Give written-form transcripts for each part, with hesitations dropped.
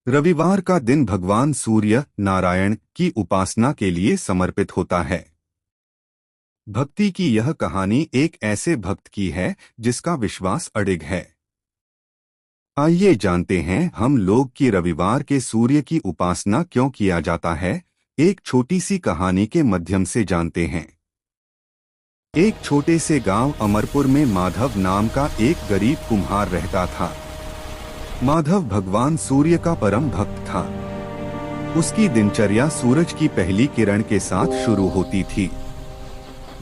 रविवार का दिन भगवान सूर्य नारायण की उपासना के लिए समर्पित होता है। भक्ति की यह कहानी एक ऐसे भक्त की है जिसका विश्वास अडिग है। आइए जानते हैं हम लोग कि रविवार के सूर्य की उपासना क्यों किया जाता है। एक छोटी सी कहानी के माध्यम से जानते हैं। एक छोटे से गांव अमरपुर में माधव नाम का एक गरीब कुम्हार रहता था। माधव भगवान सूर्य का परम भक्त था। उसकी दिनचर्या सूरज की पहली किरण के साथ शुरू होती थी।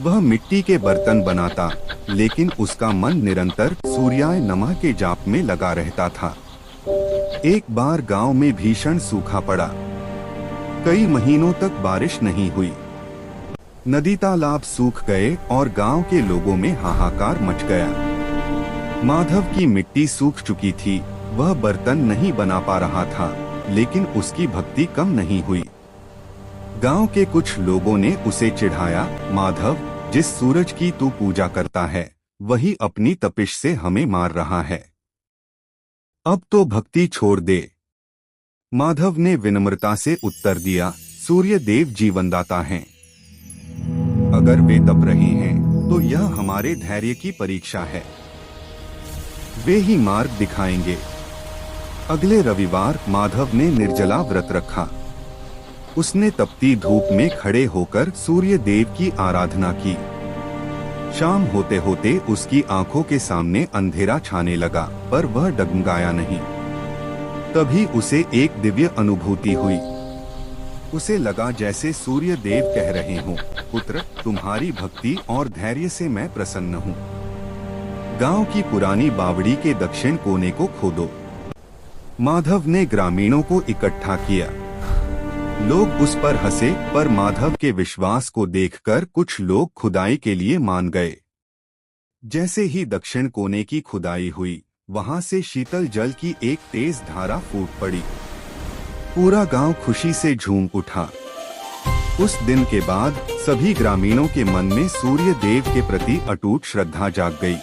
वह मिट्टी के बर्तन बनाता, लेकिन उसका मन निरंतर सूर्याय नमः के जाप में लगा रहता था। एक बार गांव में भीषण सूखा पड़ा। कई महीनों तक बारिश नहीं हुई। नदी तालाब सूख गए और गांव के लोगों में हाहाकार मच गया। माधव की मिट्टी सूख चुकी थी, वह बर्तन नहीं बना पा रहा था, लेकिन उसकी भक्ति कम नहीं हुई। गांव के कुछ लोगों ने उसे चिढ़ाया, माधव, जिस सूरज की तू पूजा करता है वही अपनी तपिश से हमें मार रहा है। अब तो भक्ति छोड़ दे। माधव ने विनम्रता से उत्तर दिया, सूर्य देव जीवनदाता हैं। अगर वे तप रहे हैं तो यह हमारे धैर्य की परीक्षा है। वे ही मार्ग दिखाएंगे। अगले रविवार माधव ने निर्जला व्रत रखा। उसने तपती धूप में खड़े होकर सूर्य देव की आराधना की। शाम होते होते उसकी आंखों के सामने अंधेरा छाने लगा, पर वह डगमगाया नहीं। तभी उसे एक दिव्य अनुभूति हुई। उसे लगा जैसे सूर्य देव कह रहे हों, पुत्र, तुम्हारी भक्ति और धैर्य से मैं प्रसन्न हूँ। गांव की पुरानी बावड़ी के दक्षिण कोने को खोदो। माधव ने ग्रामीणों को इकट्ठा किया। लोग उस पर हंसे, पर माधव के विश्वास को देखकर कुछ लोग खुदाई के लिए मान गए। जैसे ही दक्षिण कोने की खुदाई हुई, वहां से शीतल जल की एक तेज धारा फूट पड़ी। पूरा गांव खुशी से झूम उठा। उस दिन के बाद सभी ग्रामीणों के मन में सूर्य देव के प्रति अटूट श्रद्धा जाग गई।